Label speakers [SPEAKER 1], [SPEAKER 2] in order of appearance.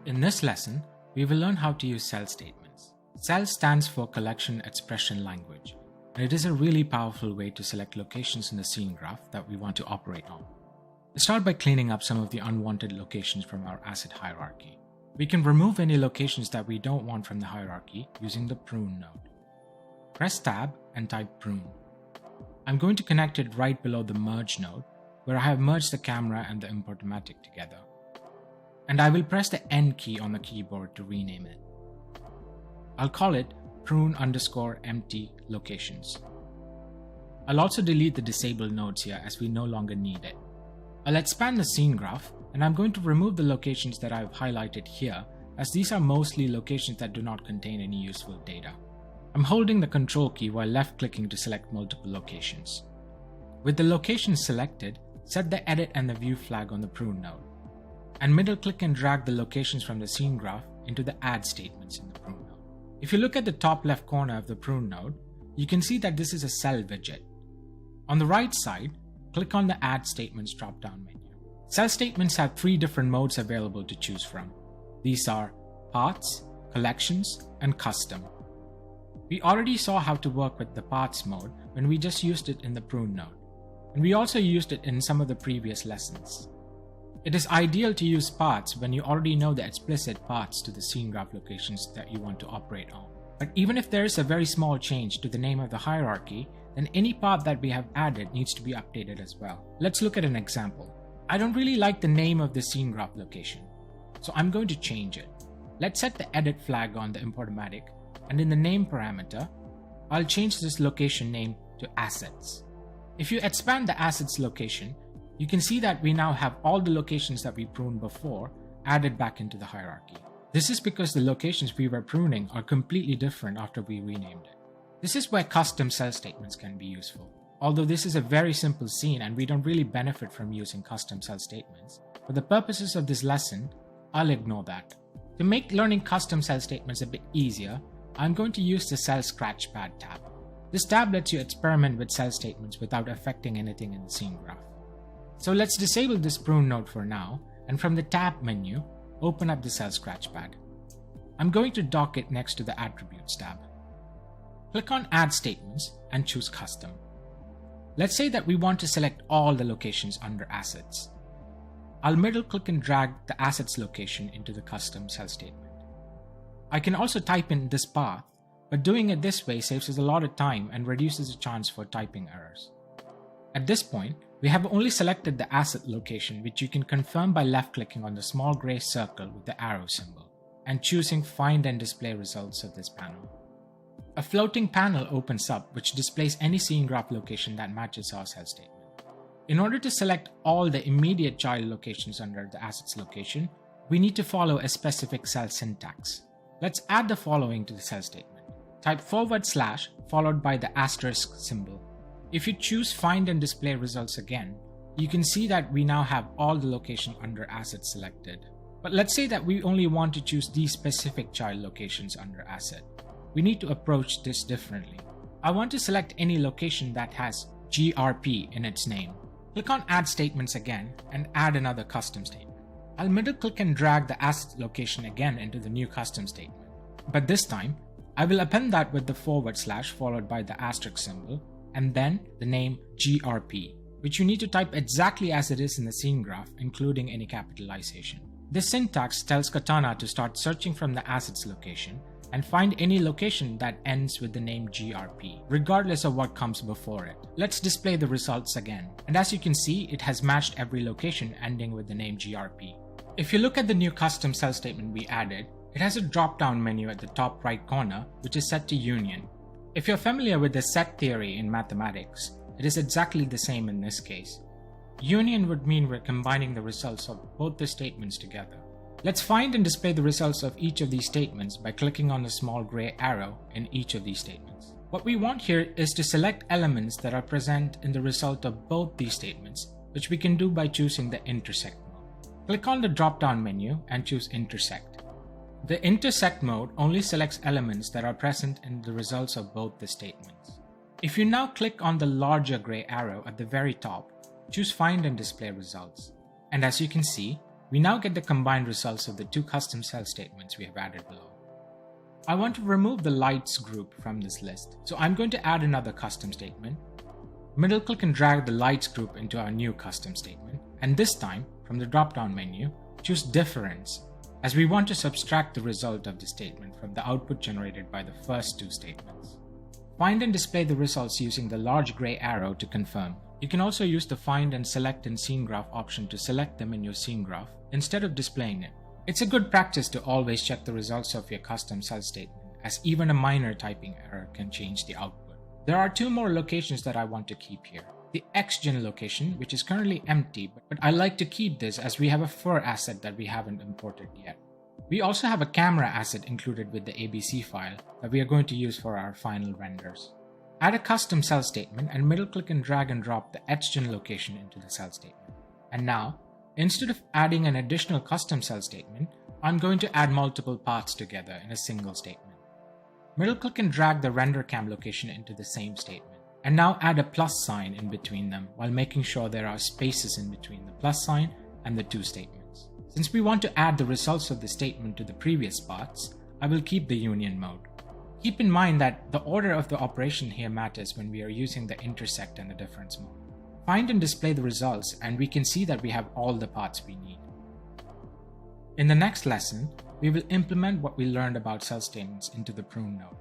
[SPEAKER 1] In this lesson, we will learn how to use CEL statements. CEL stands for Collection Expression Language, and it is a really powerful way to select locations in the scene graph that we want to operate on. Let's start by cleaning up some of the unwanted locations from our asset hierarchy. We can remove any locations that we don't want from the hierarchy using the prune node. Press Tab and type prune. I'm going to connect it right below the merge node, where I have merged the camera and the Importomatic together. And I will press the N key on the keyboard to rename it. I'll call it prune_empty locations. I'll also delete the disabled nodes here as we no longer need it. I'll expand the scene graph, and I'm going to remove the locations that I've highlighted here, as these are mostly locations that do not contain any useful data. I'm holding the Control key while left-clicking to select multiple locations. With the locations selected, set the Edit and the View flag on the prune node, and middle-click and drag the locations from the scene graph into the Add statements in the prune node. If you look at the top left corner of the prune node, you can see that this is a CEL widget. On the right side, click on the Add Statements drop-down menu. CEL statements have three different modes available to choose from. These are Paths, Collections, and Custom. We already saw how to work with the Paths mode when we just used it in the prune node, and we also used it in some of the previous lessons. It is ideal to use paths when you already know the explicit paths to the scene graph locations that you want to operate on. But even if there is a very small change to the name of the hierarchy, then any path that we have added needs to be updated as well. Let's look at an example. I don't really like the name of the scene graph location, so I'm going to change it. Let's set the edit flag on the Importomatic, and in the name parameter, I'll change this location name to Assets. If you expand the Assets location, you can see that we now have all the locations that we pruned before added back into the hierarchy. This is because the locations we were pruning are completely different after we renamed it. This is where custom CEL statements can be useful. Although this is a very simple scene and we don't really benefit from using custom CEL statements, for the purposes of this lesson, I'll ignore that. To make learning custom CEL statements a bit easier, I'm going to use the CEL Scratchpad tab. This tab lets you experiment with CEL statements without affecting anything in the scene graph. So let's disable this prune node for now, and from the tab menu, open up the CEL Scratchpad. I'm going to dock it next to the Attributes tab. Click on Add Statements and choose Custom. Let's say that we want to select all the locations under Assets. I'll middle click and drag the Assets location into the custom CEL statement. I can also type in this path, but doing it this way saves us a lot of time and reduces the chance for typing errors. At this point, we have only selected the asset location, which you can confirm by left-clicking on the small gray circle with the arrow symbol and choosing Find and Display Results of this panel. A floating panel opens up which displays any scene graph location that matches our CEL statement. In order to select all the immediate child locations under the assets location, we need to follow a specific CEL syntax. Let's add the following to the CEL statement. Type / followed by the asterisk symbol. If you choose Find and Display Results again, you can see that we now have all the locations under Assets selected. But let's say that we only want to choose these specific child locations under Asset. We need to approach this differently. I want to select any location that has GRP in its name. Click on Add Statements again and add another custom statement. I'll middle click and drag the Asset location again into the new custom statement. But this time, I will append that with the / followed by the asterisk symbol, and then the name GRP, which you need to type exactly as it is in the scene graph, including any capitalization. This syntax tells Katana to start searching from the assets location and find any location that ends with the name GRP, regardless of what comes before it. Let's display the results again, and as you can see, it has matched every location ending with the name GRP. If you look at the new custom CEL statement we added, it has a drop-down menu at the top right corner, which is set to union. If you're familiar with the set theory in mathematics, it is exactly the same in this case. Union would mean we're combining the results of both the statements together. Let's find and display the results of each of these statements by clicking on the small gray arrow in each of these statements. What we want here is to select elements that are present in the result of both these statements, which we can do by choosing the Intersect mode. Click on the drop-down menu and choose Intersect. The Intersect mode only selects elements that are present in the results of both the statements. If you now click on the larger gray arrow at the very top, choose Find and Display Results. And as you can see, we now get the combined results of the two custom cell statements we have added below. I want to remove the lights group from this list, so I'm going to add another custom statement. Middle-click and drag the lights group into our new custom statement, and this time, from the drop-down menu, choose difference, as we want to subtract the result of the statement from the output generated by the first two statements. Find and display the results using the large gray arrow to confirm. You can also use the Find and Select in Scene Graph option to select them in your scene graph instead of displaying it. It's a good practice to always check the results of your custom cell statement, as even a minor typing error can change the output. There are two more locations that I want to keep here. The XGen location, which is currently empty, but I like to keep this as we have a fur asset that we haven't imported yet. We also have a camera asset included with the ABC file that we are going to use for our final renders. Add a custom cell statement and middle-click and drag and drop the XGen location into the cell statement. And now, instead of adding an additional custom cell statement, I'm going to add multiple paths together in a single statement. Middle-click and drag the render cam location into the same statement. And now add a plus sign in between them while making sure there are spaces in between the plus sign and the two statements. Since we want to add the results of the statement to the previous paths, I will keep the union mode. Keep in mind that the order of the operation here matters when we are using the intersect and the difference mode. Find and display the results, and we can see that we have all the paths we need. In the next lesson, we will implement what we learned about cell statements into the prune node.